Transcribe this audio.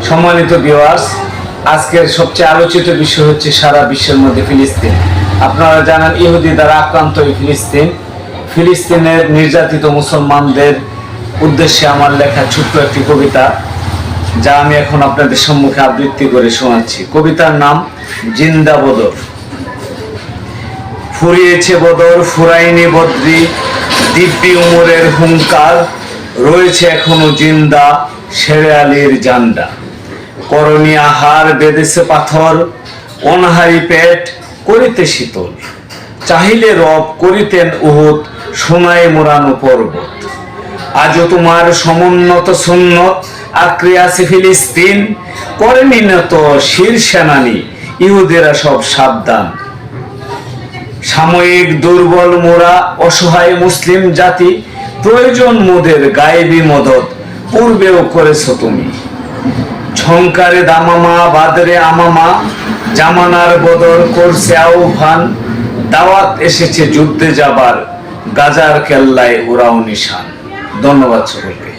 সম্মানিত ভিউয়ার্স, আজকের সবচেয়ে আলোচিত বিষয় হচ্ছে সারা বিশ্বের মধ্যে ফিলিস্তিন। আপনারা জানেন ইহুদি দ্বারা আক্রান্ত এই ফিলিস্তিনের নির্যাতিত মুসলমানদের উদ্দেশ্যে আমার লেখা ছোট্ট একটি কবিতা, যা আমি এখন আপনাদের সম্মুখে আবৃত্তি করে শোনাচ্ছি। কবিতার নাম জিন্দা বদর। ফুরিয়েছে বদর, ফুরাইনি বদ্রি, দিব্যি উমরের হুঙ্কার, রয়েছে এখনো জিন্দা শেরে আলীর জান্ডা। করণী আহার বেঁধেছে পাথর, অনাহারি পেট করিতে শীতল, চাহিলে রব করিতেন উহুদ সোনায় মোড়ানো পর্বত। আজও তোমার সমুন্নত সুন্নত আঁকড়ে আছে ফিলিস্তিন, করেনি নত শির সেনানি ইহুদেরা সব সাবধান। সাময়িক দুর্বল মোরা অসহায় মুসলিম জাতি, প্রয়োজন মোদের গায়েবী মদত পূর্বেও করেছ তুমি। ঝংকারে দামামা বাদরে আমামা, জামানার বদর করছে আহ্বান, দাওয়াত এসেছে যুদ্ধে যাবার, গাজার কেল্লায় ওরাও নিশান। ধন্যবাদ সকলকে।